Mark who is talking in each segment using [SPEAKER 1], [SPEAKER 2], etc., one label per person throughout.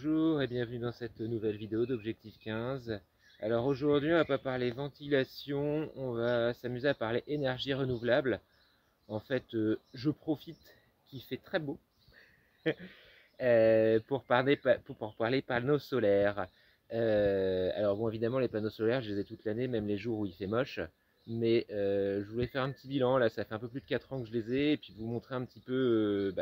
[SPEAKER 1] Bonjour et bienvenue dans cette nouvelle vidéo d'Objectif 15. Alors aujourd'hui on va pas parler ventilation, on va s'amuser à parler énergie renouvelable. En fait je profite qu'il fait très beau pour parler panneaux solaires. Alors bon, évidemment les panneaux solaires je les ai toute l'année, même les jours où il fait moche. Mais je voulais faire un petit bilan, là ça fait un peu plus de 4 ans que je les ai, et puis vous montrer un petit peu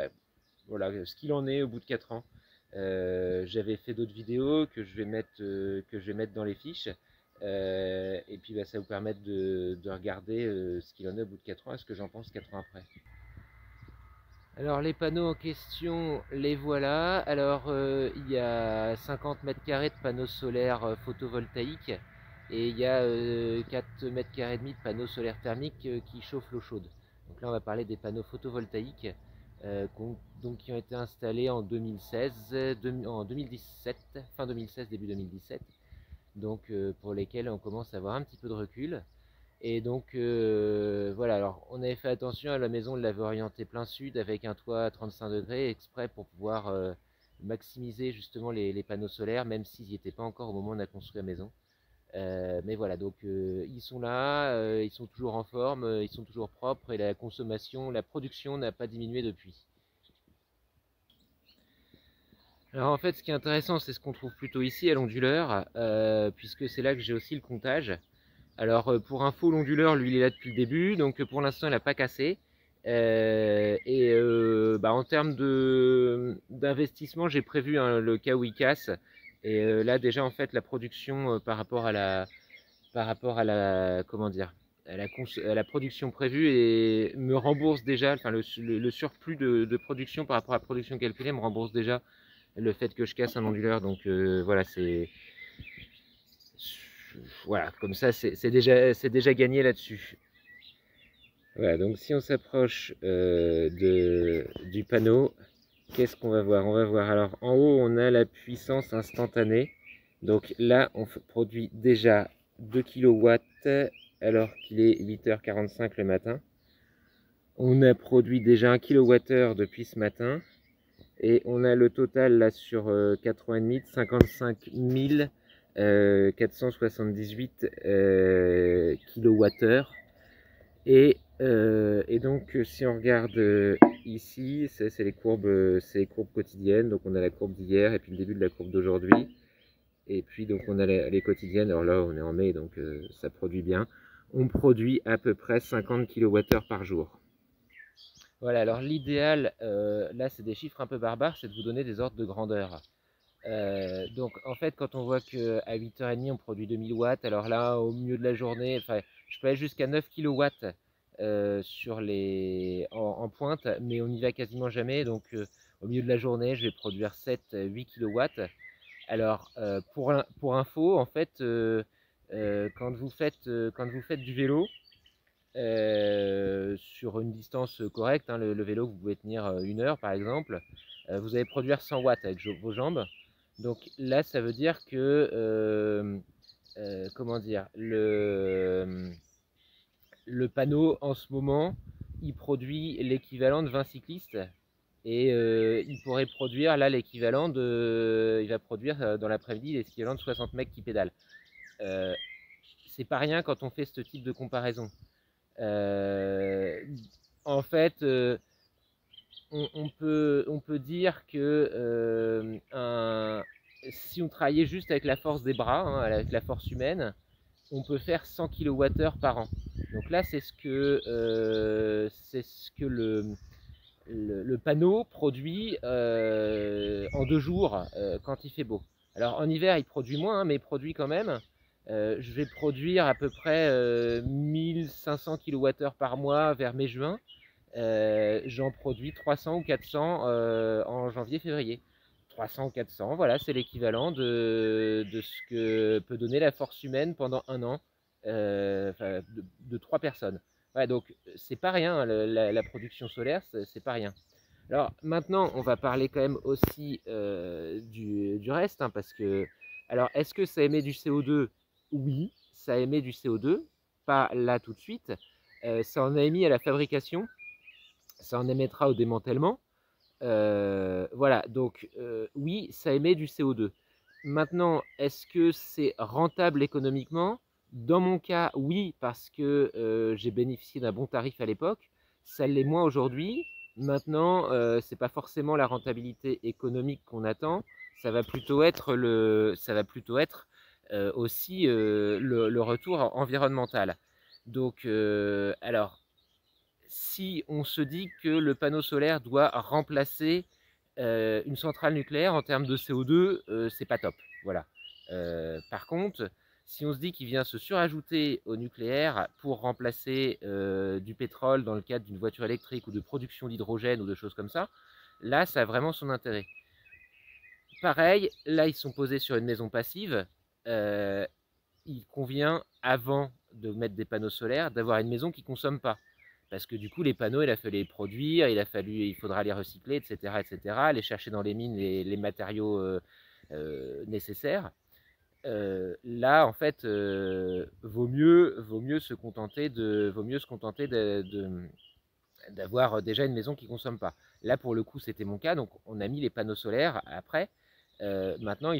[SPEAKER 1] voilà, ce qu'il en est au bout de 4 ans. J'avais fait d'autres vidéos que je vais mettre dans les fiches. Et puis ça va vous permettre de regarder ce qu'il en est au bout de 4 ans et ce que j'en pense 4 ans après. Alors les panneaux en question, les voilà. Alors il y a 50 mètres carrés de panneaux solaires photovoltaïques et il y a 4 mètres carrés et demi de panneaux solaires thermiques qui chauffent l'eau chaude. Donc là on va parler des panneaux photovoltaïques qui ont été installés en 2016, en 2017, fin 2016, début 2017. Donc pour lesquels on commence à avoir un petit peu de recul. Et donc voilà, alors on avait fait attention à la maison, on l'avait orientée plein sud avec un toit à 35 degrés exprès pour pouvoir maximiser justement les panneaux solaires, même s'ils n'y étaient pas encore au moment où on a construit la maison. Mais voilà, donc ils sont là, ils sont toujours en forme, ils sont toujours propres et la consommation, la production n'a pas diminué depuis. Alors en fait, ce qui est intéressant, c'est ce qu'on trouve plutôt ici à l'onduleur, puisque c'est là que j'ai aussi le comptage. Alors pour info, l'onduleur, lui, il est là depuis le début, donc pour l'instant, il n'a pas cassé. En termes d'investissement, j'ai prévu le cas où il casse. Et là, déjà, en fait, la production par rapport à la, comment dire, à la production prévue et me rembourse déjà, enfin le surplus de production par rapport à la production calculée me rembourse déjà le fait que je casse un onduleur. Donc voilà, voilà, comme ça, c'est déjà gagné là-dessus. Voilà, donc si on s'approche du panneau, qu'est-ce qu'on va voir? On va voir, alors en haut, on a la puissance instantanée. Donc là, on produit déjà 2 kW alors qu'il est 8h45 le matin. On a produit déjà 1 kWh depuis ce matin. Et on a le total là sur 4 ans et demi de 55 478 kWh. Et donc si on regarde ici, c'est les courbes quotidiennes. Donc on a la courbe d'hier et puis le début de la courbe d'aujourd'hui. Et puis donc on a les quotidiennes. Alors là on est en mai, donc ça produit bien. On produit à peu près 50 kWh par jour. Voilà, alors l'idéal, là c'est des chiffres un peu barbares, c'est de vous donner des ordres de grandeur. Donc en fait quand on voit qu'à 8h30 on produit 2000 watts, alors là au milieu de la journée, enfin, je peux aller jusqu'à 9 kW en pointe, mais on n'y va quasiment jamais, donc au milieu de la journée je vais produire 7-8 kW. Alors pour info, en fait, quand vous faites du vélo, sur une distance correcte, hein, le vélo vous pouvez tenir 1 heure par exemple, vous allez produire 100 watts avec vos jambes. Donc là ça veut dire que comment dire, le panneau en ce moment il produit l'équivalent de 20 cyclistes et il pourrait produire là l'équivalent de, il va produire dans l'après-midi l'équivalent de 60 mecs qui pédalent. C'est pas rien quand on fait ce type de comparaison. En fait, on peut dire que si on travaillait juste avec la force des bras, hein, avec la force humaine, on peut faire 100 kWh par an. Donc là, c'est ce que le panneau produit en 2 jours quand il fait beau. Alors en hiver, il produit moins, hein, mais il produit quand même. Je vais produire à peu près 1500 kWh par mois vers mai-juin. J'en produis 300 ou 400 en janvier-février. 300 ou 400, voilà, c'est l'équivalent de ce que peut donner la force humaine pendant un an, de 3 personnes. Ouais, donc c'est pas rien, la production solaire, c'est pas rien. Alors maintenant, on va parler quand même aussi du reste, hein, parce que, alors est-ce que ça émet du CO2? Oui, ça émet du CO2, pas là tout de suite. Ça en a émis à la fabrication, ça en émettra au démantèlement. Voilà, donc oui, ça émet du CO2. Maintenant, est-ce que c'est rentable économiquement? Dans mon cas, oui, parce que j'ai bénéficié d'un bon tarif à l'époque. Ça l'est moins aujourd'hui. Maintenant, c'est pas forcément la rentabilité économique qu'on attend. Ça va plutôt être aussi le retour environnemental. Donc, alors, si on se dit que le panneau solaire doit remplacer une centrale nucléaire en termes de CO2, c'est pas top. Voilà. Par contre, si on se dit qu'il vient se surajouter au nucléaire pour remplacer du pétrole dans le cadre d'une voiture électrique ou de production d'hydrogène ou de choses comme ça, ça a vraiment son intérêt. Pareil, là, ils sont posés sur une maison passive. Euh, il convient, avant de mettre des panneaux solaires, d'avoir une maison qui ne consomme pas. Parce que du coup, les panneaux, il a fallu les produire, il faudra les recycler, etc., etc., aller chercher dans les mines les matériaux nécessaires. Là, en fait, vaut mieux se contenter d'avoir déjà une maison qui ne consomme pas. Là, pour le coup, c'était mon cas, donc on a mis les panneaux solaires après. Maintenant,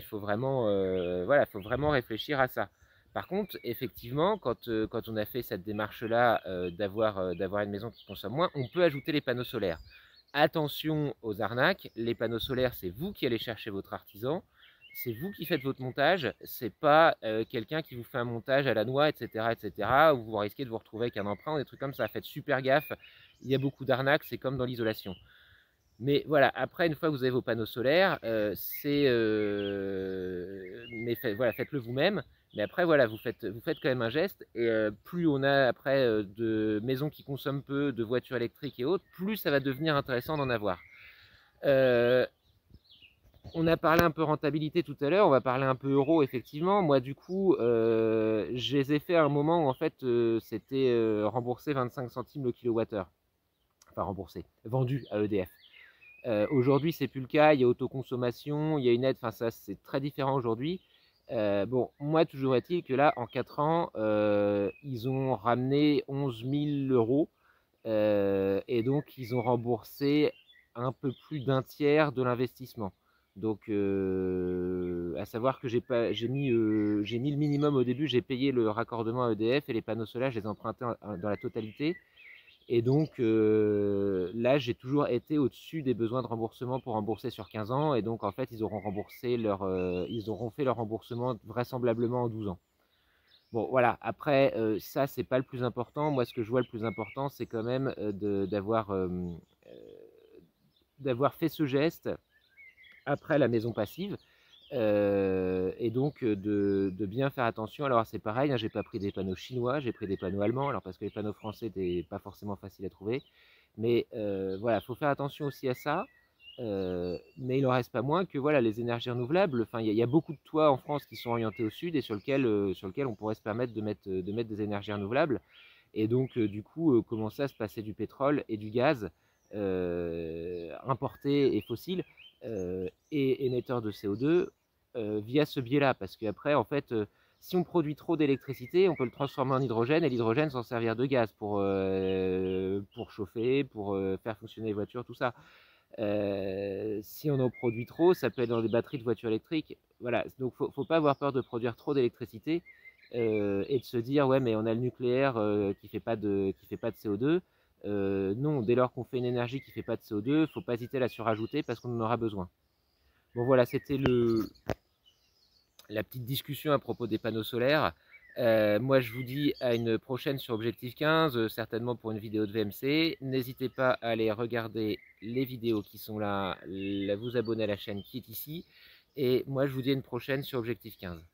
[SPEAKER 1] voilà, faut vraiment réfléchir à ça. Par contre, effectivement, quand on a fait cette démarche-là d'avoir une maison qui consomme moins, on peut ajouter les panneaux solaires. Attention aux arnaques, les panneaux solaires, c'est vous qui allez chercher votre artisan, c'est vous qui faites votre montage, c'est pas quelqu'un qui vous fait un montage à la noix, etc., etc., où vous risquez de vous retrouver avec un emprunt, des trucs comme ça. Faites super gaffe, il y a beaucoup d'arnaques, c'est comme dans l'isolation. Mais voilà, après, une fois que vous avez vos panneaux solaires, voilà, faites-le vous-même. Mais après, voilà, vous faites quand même un geste. Et plus on a après de maisons qui consomment peu, de voitures électriques et autres, plus ça va devenir intéressant d'en avoir. Euh, on a parlé un peu rentabilité tout à l'heure, on va parler un peu euro, effectivement. Moi, du coup, je les ai fait à un moment où en fait, c'était remboursé 25 centimes le kilowattheure. Enfin, remboursé, vendu à EDF. Aujourd'hui, c'est plus le cas. Il y a autoconsommation, il y a une aide. Enfin, ça, c'est très différent aujourd'hui. Bon, moi, toujours est-il que là, en 4 ans, ils ont ramené 11 000 euros. Et donc, ils ont remboursé un peu plus d'un tiers de l'investissement. Donc, à savoir que j'ai mis le minimum au début. J'ai payé le raccordement à EDF et les panneaux solaires, je les ai empruntés dans la totalité. Et donc là, j'ai toujours été au-dessus des besoins de remboursement pour rembourser sur 15 ans. Et donc, en fait, ils auront fait leur remboursement vraisemblablement en 12 ans. Bon, voilà. Après, ça, c'est pas le plus important. Moi, ce que je vois le plus important, c'est quand même d'avoir fait ce geste après la maison passive. Et donc de bien faire attention. Alors c'est pareil, hein, j'ai pas pris des panneaux chinois, j'ai pris des panneaux allemands, alors parce que les panneaux français n'étaient pas forcément faciles à trouver. Mais voilà, il faut faire attention aussi à ça. Mais il n'en reste pas moins que voilà, les énergies renouvelables, enfin, il y a beaucoup de toits en France qui sont orientés au sud et sur lequel on pourrait se permettre de mettre des énergies renouvelables. Et donc, du coup, commencer à se passer du pétrole et du gaz importés et fossiles et émetteurs de CO2 via ce biais-là. Parce qu'après, en fait, si on produit trop d'électricité, on peut le transformer en hydrogène et l'hydrogène s'en servir de gaz pour chauffer, pour faire fonctionner les voitures, tout ça. Si on en produit trop, ça peut être dans des batteries de voitures électriques. Voilà, donc faut pas avoir peur de produire trop d'électricité et de se dire ouais mais on a le nucléaire qui fait pas de CO2. Non, dès lors qu'on fait une énergie qui fait pas de CO2, faut pas hésiter à la surajouter parce qu'on en aura besoin. Bon voilà, c'était la petite discussion à propos des panneaux solaires. Moi, je vous dis à une prochaine sur Objectif 15, certainement pour une vidéo de VMC. N'hésitez pas à aller regarder les vidéos qui sont là, vous abonner à la chaîne qui est ici. Et moi, je vous dis à une prochaine sur Objectif 15.